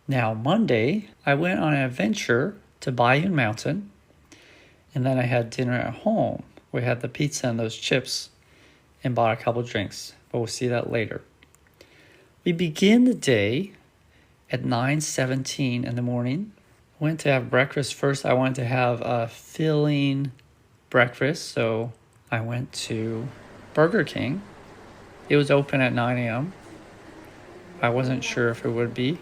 Now Monday, I went on an adventure to Baiyun Mountain, and then I had dinner at home. We had the pizza and those chips and bought a couple drinks, but we'll see that later. We begin the day at 9:17 in the morning. Went to have breakfast first. I wanted to have a filling breakfast, so I went to Burger King. It was open at 9 a.m. I wasn't sure if it would be,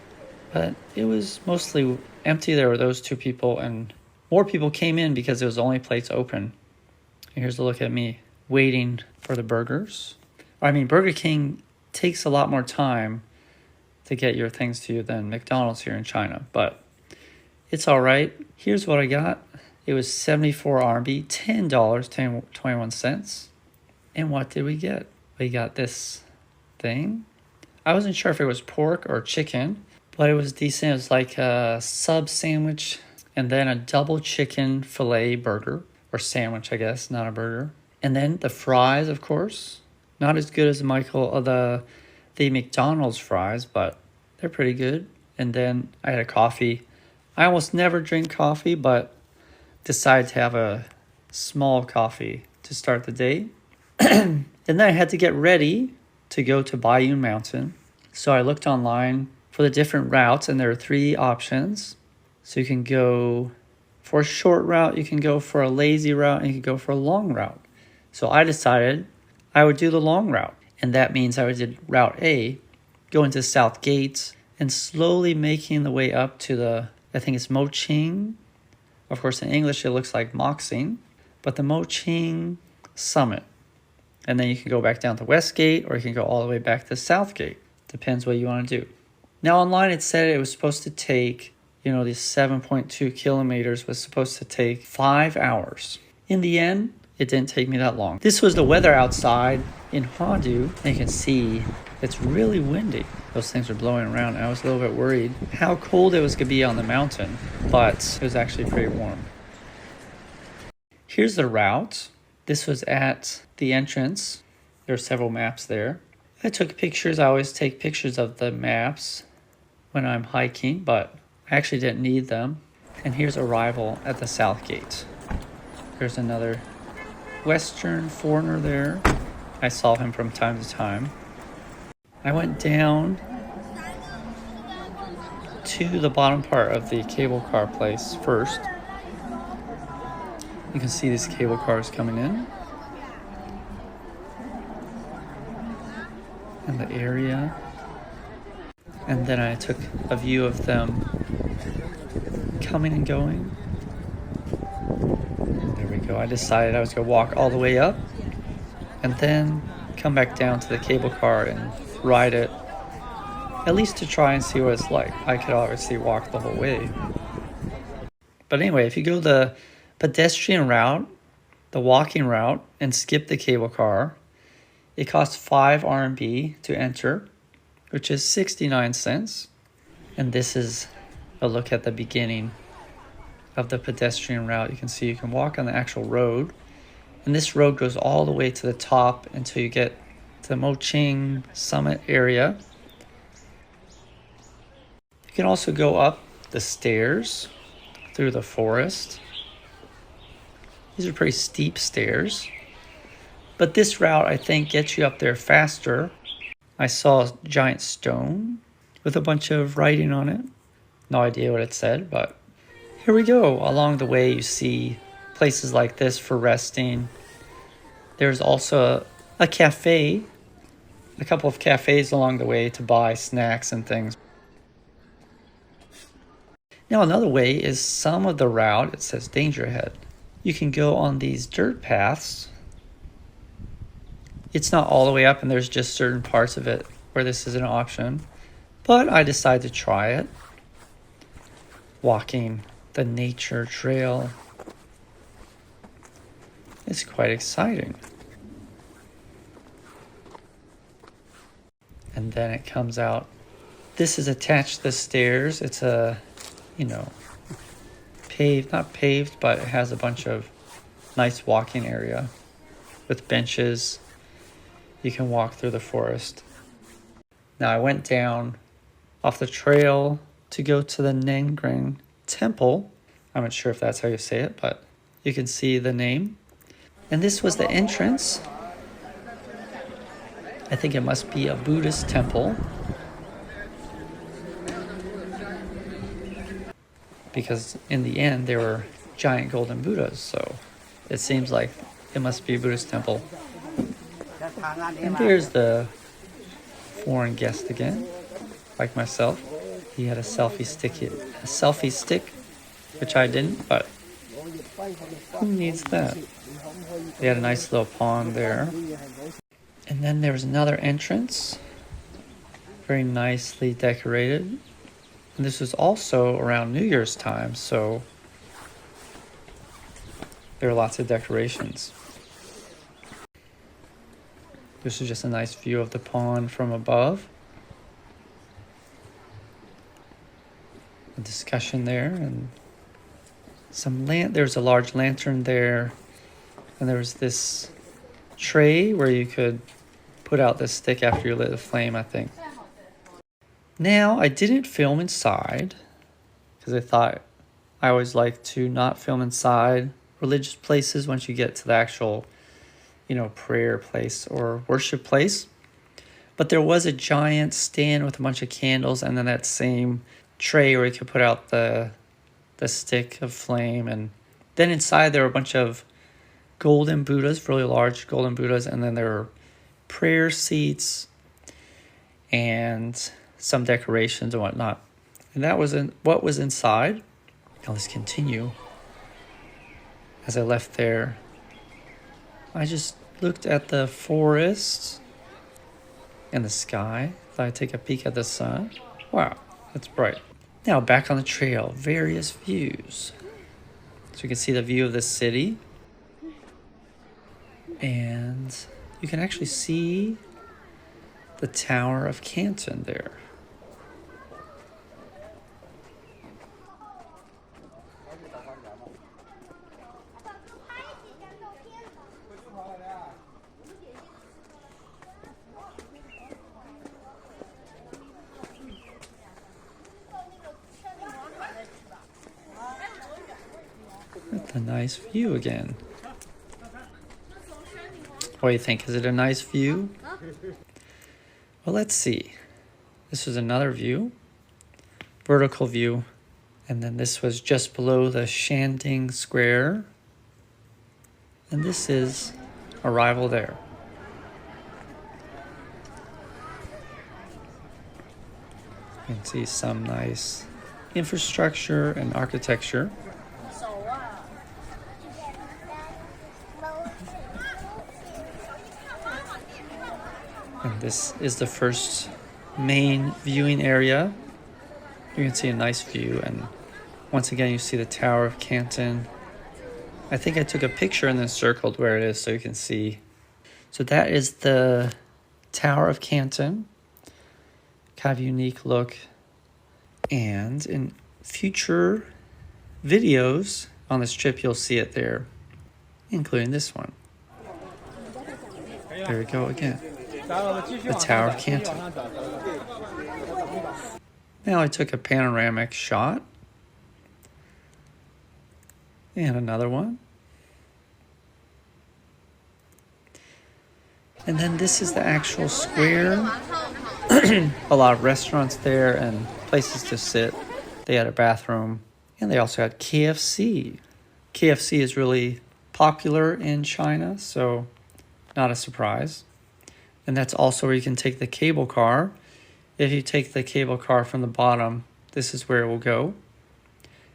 but it was mostly empty. There were those two people, and more people came in because it was the only place open. And here's a look at me waiting for the burgers. Burger King takes a lot more time to get your things to you than McDonald's here in China, but it's all right. Here's what I got. It was 74 RMB, $10.21. And what did we get? We got this thing. I wasn't sure if it was pork or chicken, but it was decent. It was like a sub sandwich and then a double chicken filet burger, or sandwich, I guess, not a burger. And then the fries, of course. Not as good as the McDonald's fries, but they're pretty good. And then I had a coffee. I almost never drink coffee, but decided to have a small coffee to start the day. And then I had to get ready to go to Baiyun Mountain. So I looked online for the different routes, and there are 3 options. So you can go for a short route, you can go for a lazy route, and you can go for a long route. So I decided I would do the long route. And that means I would do Route A, go into South Gate, and slowly making the way up to I think it's Moqing. Of course, in English, it looks like Moxing, but the Moqing summit. And then you can go back down to West Gate, or you can go all the way back to South Gate. Depends what you want to do. Now, online, it said it was supposed to take, these 7.2 kilometers was supposed to take 5 hours. In the end, it didn't take me that long. This was the weather outside in Huadu. And you can see it's really windy. Those things are blowing around. I was a little bit worried how cold it was going to be on the mountain, but it was actually pretty warm. Here's the route. This was at the entrance. There are several maps there. I took pictures. I always take pictures of the maps when I'm hiking, but I actually didn't need them. And here's arrival at the South Gate. There's another Western foreigner there. I saw him from time to time. I went down to the bottom part of the cable car place first. You can see these cable cars coming in. And the area. And then I took a view of them coming and going. There we go. I decided I was going to walk all the way up and then come back down to the cable car and ride it, at least to try and see what it's like. I could obviously walk the whole way. But anyway, if you go the pedestrian route, the walking route, and skip the cable car, it costs 5 RMB to enter, which is 69 cents. And this is a look at the beginning of the pedestrian route. You can see you can walk on the actual road. And this road goes all the way to the top until you get to the Moqing summit area. You can also go up the stairs through the forest. These are pretty steep stairs. But this route, I think, gets you up there faster. I saw a giant stone with a bunch of writing on it. No idea what it said, but here we go. Along the way, you see places like this for resting. There's also a cafe, a couple of cafes along the way to buy snacks and things. Now, another way is some of the route, it says danger ahead. You can go on these dirt paths. It's not all the way up, and there's just certain parts of it where this is an option. But I decided to try it. Walking the nature trail. It's quite exciting. And then it comes out. This is attached to the stairs. It's a, paved, not paved, but it has a bunch of nice walking area with benches. You can walk through the forest. Now I went down off the trail to go to the Nangren Temple. I'm not sure if that's how you say it, but you can see the name. And this was the entrance. I think it must be a Buddhist temple, because in the end there were giant golden Buddhas, so it seems like it must be a Buddhist temple. And there's the foreign guest again, like myself. He had a selfie stick, which I didn't, but who needs that? They had a nice little pond there. And then there was another entrance, very nicely decorated. And this was also around New Year's time, so there were lots of decorations. This is just a nice view of the pond from above. A discussion there, and there's a large lantern there, and there was this tray where you could put out this stick after you lit the flame, I think. Now, I didn't film inside because I always like to not film inside religious places once you get to the actual, prayer place or worship place. But there was a giant stand with a bunch of candles, and then that same tray where you could put out the stick of flame. And then inside there were a bunch of golden Buddhas, really large golden Buddhas, and then there were prayer seats and some decorations and whatnot. And that was what was inside. Now let's continue. As I left there, I just looked at the forest and the sky. Thought I'd take a peek at the sun. Wow, that's bright. Now back on the trail, various views. So you can see the view of the city. And you can actually see the Tower of Canton there. That's a nice view again. What do you think? Is it a nice view? Well, let's see. This was another view, vertical view, and then this was just below the Shanding Square, and this is arrival there. You can see some nice infrastructure and architecture. And this is the first main viewing area. You can see a nice view, and once again you see the Tower of Canton. I think I took a picture and then circled where it is so you can see. So that is the Tower of Canton. Kind of unique look. And in future videos on this trip you'll see it there, including this one. There we go again. The Tower of Canton. Now I took a panoramic shot. And another one. And then this is the actual square. A lot of restaurants there and places to sit. They had a bathroom. And they also had KFC. KFC is really popular in China, so not a surprise. And that's also where you can take the cable car. If you take the cable car from the bottom, this is where it will go.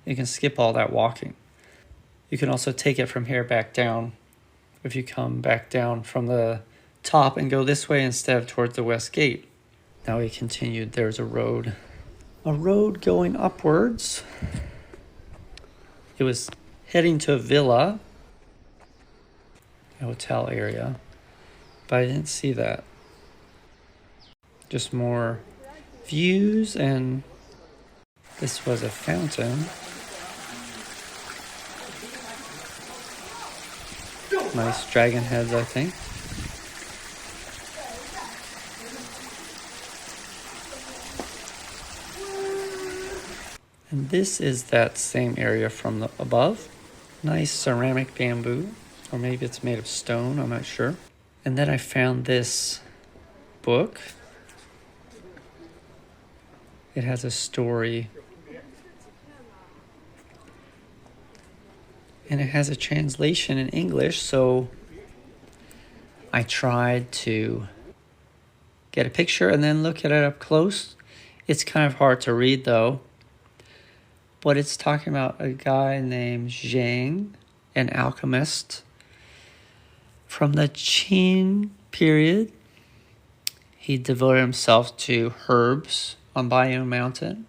You can skip all that walking. You can also take it from here back down. If you come back down from the top and go this way instead of towards the west gate. Now we continued. There's a road going upwards. It was heading to a villa, a hotel area. But I didn't see that. Just more views, and this was a fountain. Nice dragon heads, I think. And this is that same area from the above. Nice ceramic bamboo, or maybe it's made of stone, I'm not sure. And then I found this book. It has a story. And it has a translation in English, so I tried to get a picture and then look at it up close. It's kind of hard to read though. But it's talking about a guy named Zhang, an alchemist from the Qin period. He devoted himself to herbs on Baiyun Mountain.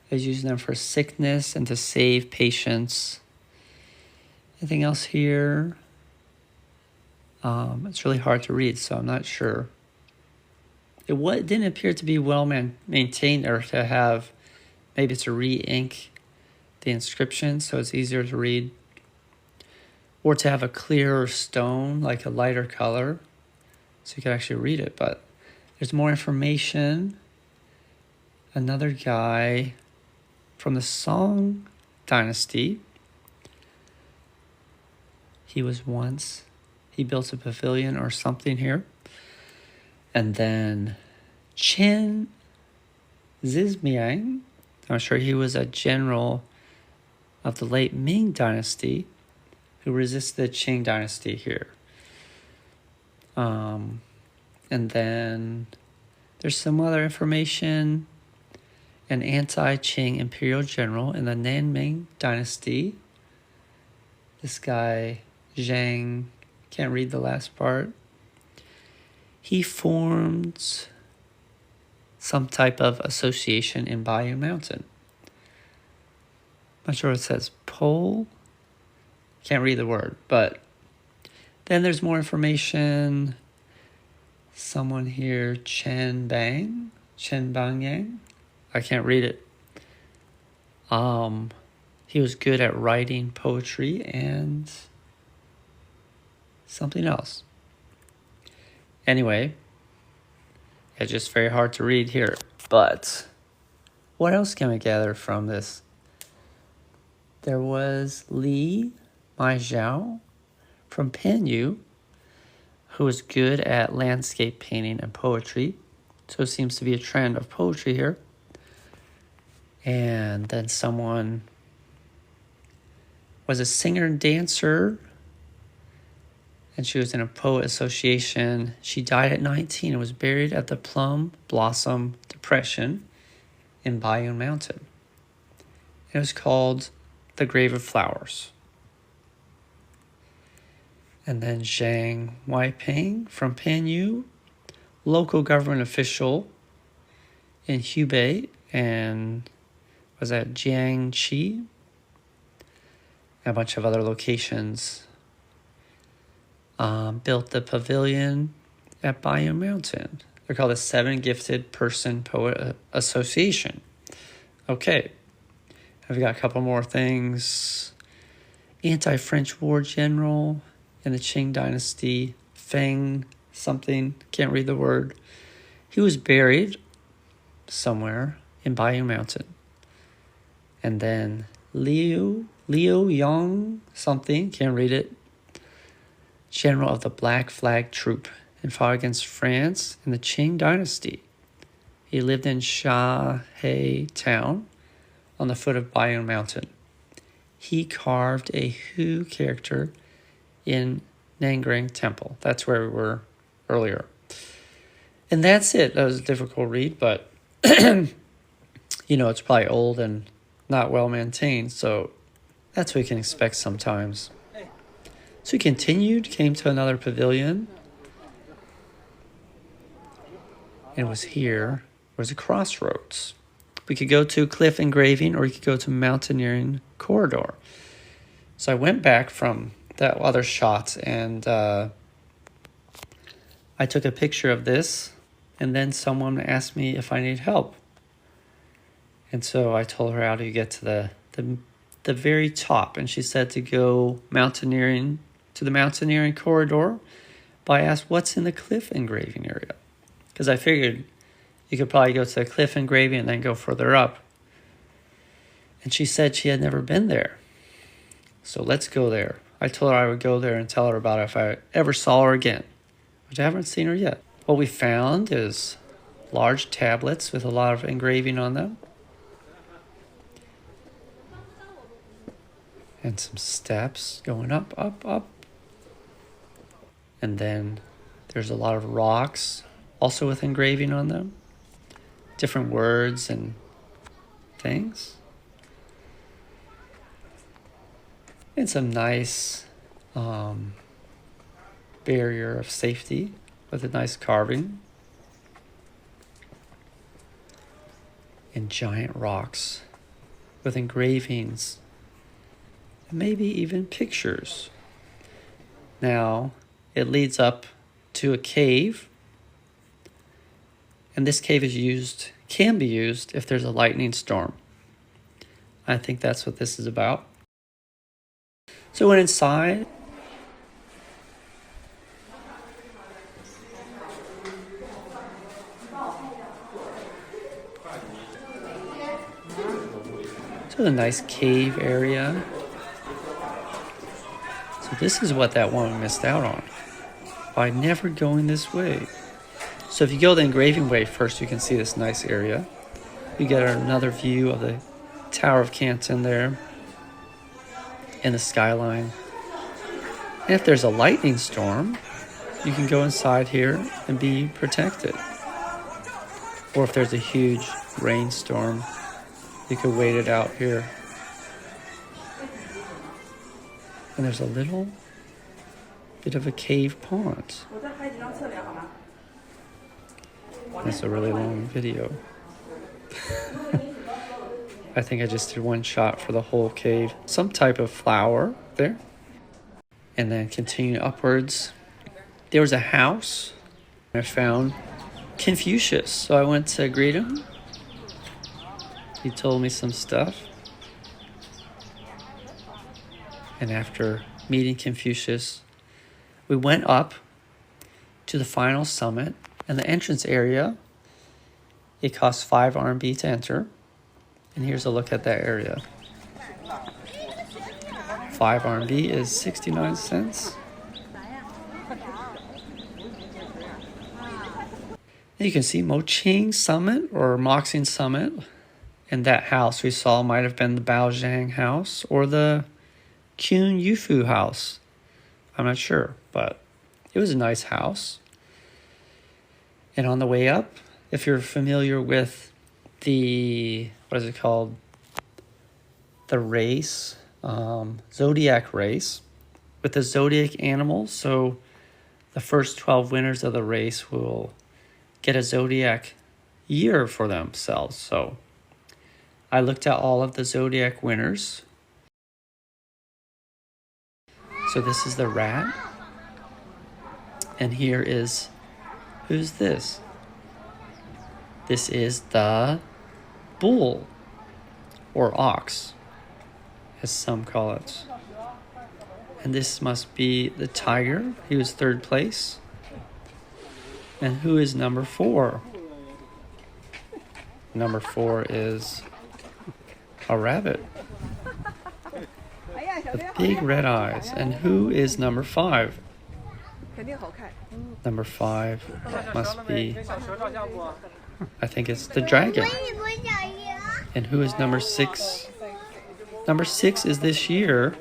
He was using them for sickness and to save patients. Anything else here? It's really hard to read, so I'm not sure. It didn't appear to be well maintained, or to have, maybe to re-ink the inscription so it's easier to read, or to have a clearer stone, like a lighter color, so you can actually read it. But there's more information. Another guy from the Song dynasty. He built a pavilion or something here. And then Chen Zizmiang, I'm sure he was a general of the late Ming dynasty who resisted the Qing dynasty here. And then there's some other information. An anti-Qing imperial general in the Nanming dynasty. This guy, Zhang, can't read the last part. He formed some type of association in Baiyun Mountain. I'm not sure what it says. Pole? Can't read the word, but then there's more information. Someone here, Chen Bangyang. I can't read it. He was good at writing poetry and something else. Anyway, it's just very hard to read here. But what else can we gather from this? There was Li Maijiao from Panyu, who was good at landscape painting and poetry. So it seems to be a trend of poetry here. And then someone was a singer and dancer, and she was in a poet association. She died at 19 and was buried at the Plum Blossom Depression in Baiyun Mountain. It was called the Grave of Flowers. And then Zhang Weiping from Panyu, local government official in Hubei, and was at Jiangxi, a bunch of other locations. Built the pavilion at Baiyun Mountain. They're called the Seven Gifted Person Poet Association. Okay, I've got a couple more things. Anti-French war general in the Qing dynasty, Feng something, can't read the word. He was buried somewhere in Baiyun Mountain. And then Liu Yong something, can't read it, general of the Black Flag Troop, and fought against France in the Qing dynasty. He lived in Shahe Town on the foot of Baiyun Mountain. He carved a Hu character in Nangrang Temple. That's where we were earlier. And that's it. That was a difficult read, but it's probably old and not well maintained, so that's what you can expect sometimes. So we continued, came to another pavilion. And it was here. It was a crossroads. We could go to cliff engraving, or we could go to mountaineering corridor. So I went back from that other shot, and I took a picture of this, and then someone asked me if I need help. And so I told her how to get to the very top, and she said to go mountaineering to the mountaineering corridor. But I asked, what's in the cliff engraving area? Because I figured you could probably go to the cliff engraving and then go further up. And she said she had never been there. So let's go there. I told her I would go there and tell her about it if I ever saw her again, which I haven't seen her yet. What we found is large tablets with a lot of engraving on them. And some steps going up, up, up. And then there's a lot of rocks, also with engraving on them. Different words and things. And some nice barrier of safety with a nice carving. And giant rocks with engravings. And maybe even pictures. Now, it leads up to a cave. And this cave can be used if there's a lightning storm. I think that's what this is about. So we went inside. So a nice cave area. So this is what that woman missed out on by never going this way. So if you go the engraving way first, you can see this nice area. You get another view of the Tower of Canton there and the skyline. And if there's a lightning storm, you can go inside here and be protected. Or if there's a huge rainstorm, you could wait it out here. And there's a little bit of a cave pond. That's a really long video. I think I just did one shot for the whole cave. Some type of flower there. And then continue upwards. There was a house. I found Confucius. So I went to greet him. He told me some stuff. And after meeting Confucius, we went up to the final summit. And the entrance area, it costs 5 RMB to enter. And here's a look at that area. 5 RMB is 69 cents. And you can see Moqing Summit or Moxing Summit. And that house we saw might have been the Baozhang house or the Qun Yufu house. I'm not sure, but it was a nice house. And on the way up, if you're familiar with the, what is it called? The race, zodiac race, with the zodiac animals. So the first 12 winners of the race will get a zodiac year for themselves. So I looked at all of the zodiac winners. So this is the rat. And here is, who's this? This is the bull, or ox, as some call it. And this must be the tiger. He was 3rd place. And who is number 4? Number 4 is a rabbit. With big red eyes. And who is number 5? Number 5 must be, I think it's the dragon. And who is number 6? Number 6 is this year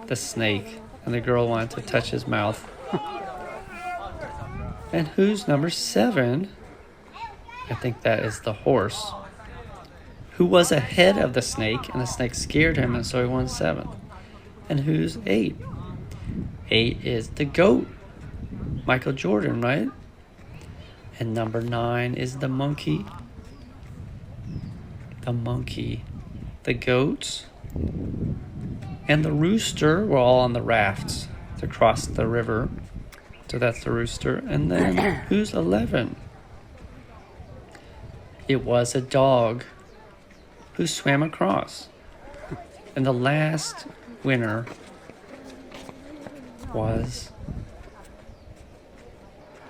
the snake. And the girl wanted to touch his mouth. And who's number 7? I think that is the horse. Who was ahead of the snake, and the snake scared him, and so he won 7th. And who's 8? 8 is the goat. Michael Jordan, right? And number 9 is the monkey. The monkey. The goats. And the rooster were all on the rafts to cross the river. So that's the rooster. And then who's 11? It was a dog who swam across. And the last winner was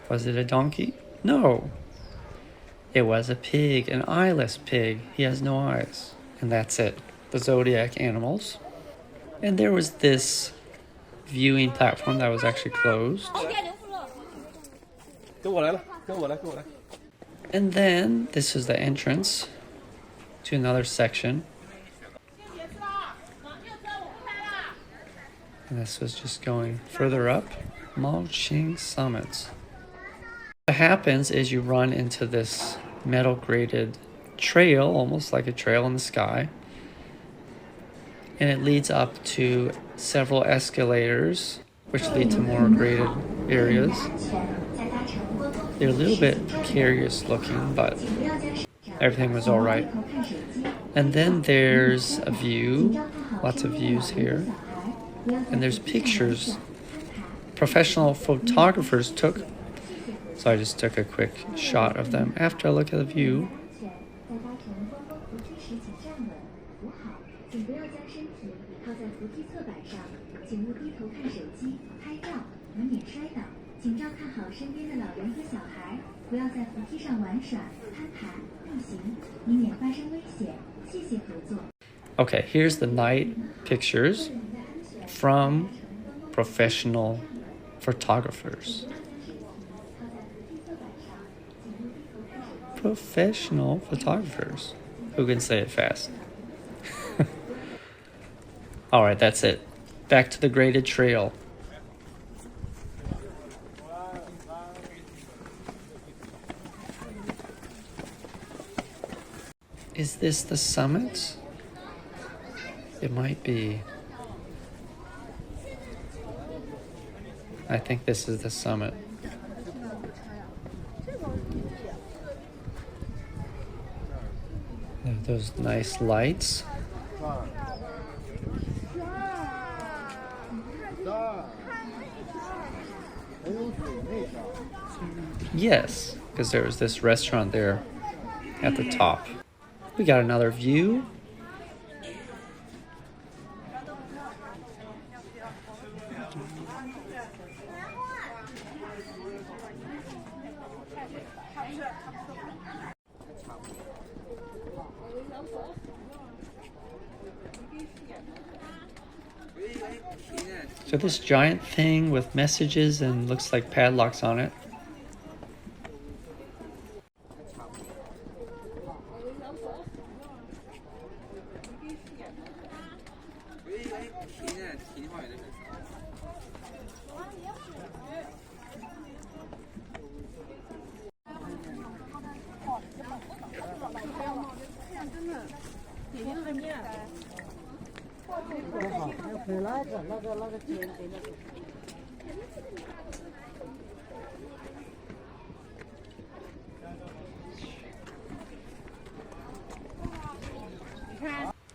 it a donkey? No. It was a pig, an eyeless pig. He has no eyes. And that's it, the zodiac animals. And there was this viewing platform that was actually closed. And then this is the entrance to another section. And this was just going further up, Maoqing Summit. What happens is you run into this metal grated trail, almost like a trail in the sky. And it leads up to several escalators, which lead to more graded areas. They're a little bit precarious looking, but everything was all right. And then there's a view, lots of views here. And there's pictures professional photographers took. So I just took a quick shot of them after I look at the view. Okay, here's the night pictures from professional photographers. Professional photographers. Who can say it fast? All right, that's it. Back to the graded trail. Is this the summit? It might be. I think this is the summit. There are those nice lights. Yes, because there was this restaurant there at the top. We got another view. So this giant thing with messages and looks like padlocks on it.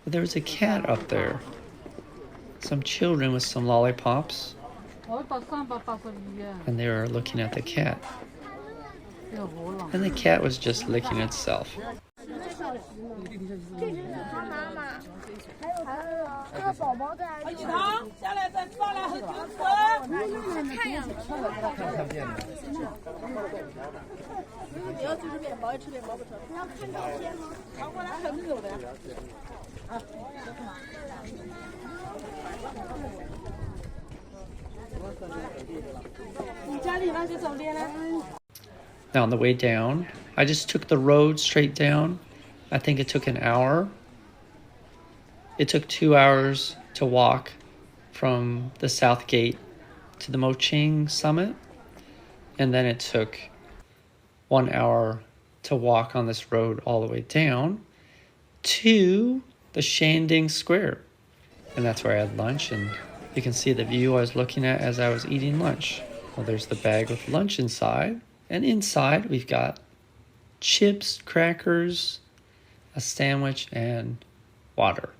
There was a cat up there. Some children with some lollipops. And they were looking at the cat. And the cat was just licking itself. Now on the way down, I just took the road straight down. I think it took an hour. It took 2 hours to walk from the south gate to the Moqing summit. And then it took 1 hour to walk on this road all the way down to the Shanding Square. And that's where I had lunch, and you can see the view I was looking at as I was eating lunch. Well, there's the bag with lunch inside. And inside we've got chips, crackers, a sandwich, and water.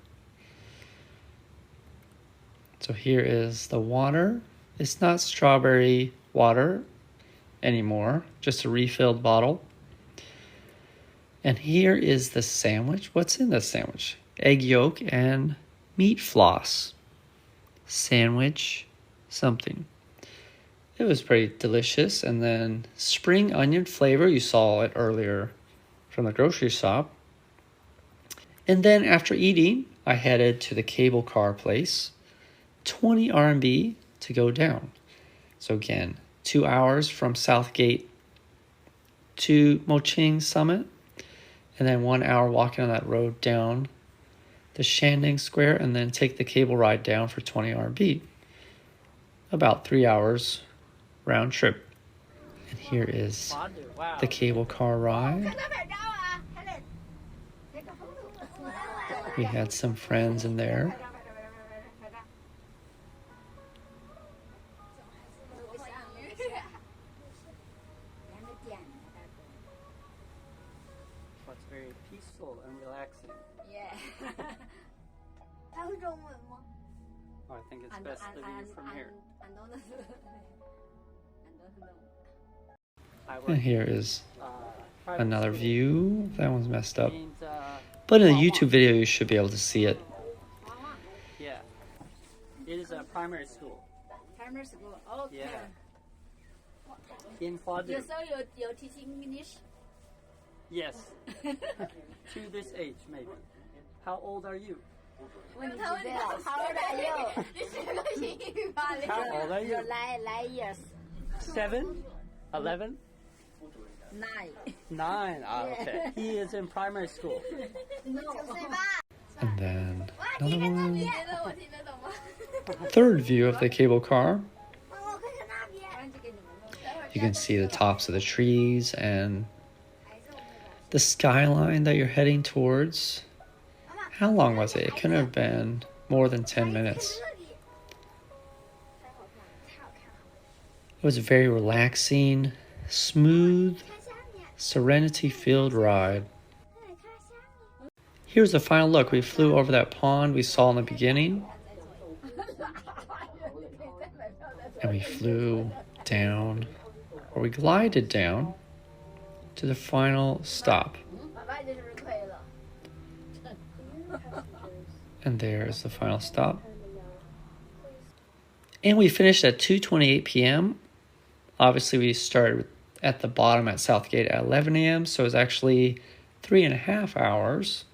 So here is the water. It's not strawberry water anymore, just a refilled bottle. And here is the sandwich. What's in the sandwich? Egg yolk and meat floss. Sandwich something. It was pretty delicious. And then spring onion flavor. You saw it earlier from the grocery shop. And then after eating, I headed to the cable car place. 20 RMB to go down. So again, 2 hours from Southgate to Moqing Summit, and then 1 hour walking on that road down the Shanding Square, and then take the cable ride down for 20 RMB. About 3 hours round trip. And here is the cable car ride. We had some friends in there. It's very peaceful and relaxing. Yeah. Oh, I think it's best to view from here. And here is another view. That one's messed up. But in the YouTube video, you should be able to see it. Yeah. It is a primary school. Primary school. Okay. Yeah. In Huadu. You so you're teaching English? Yes. To this age, maybe. How old are you? How old are you? How old are you? 9 years. 7? 11? 9. 9. Ah, okay. He is in primary school. No. And then another one. Third view of the cable car. You can see the tops of the trees and the skyline that you're heading towards. How long was it? It couldn't have been more than 10 minutes. It was a very relaxing, smooth, serenity-filled ride. Here's the final look. We flew over that pond we saw in the beginning. And we flew down, or we glided down to the final stop. And there's the final stop. And we finished at 2:28 p.m. Obviously, we started at the bottom at Southgate at 11 a.m. So it was actually 3.5 hours.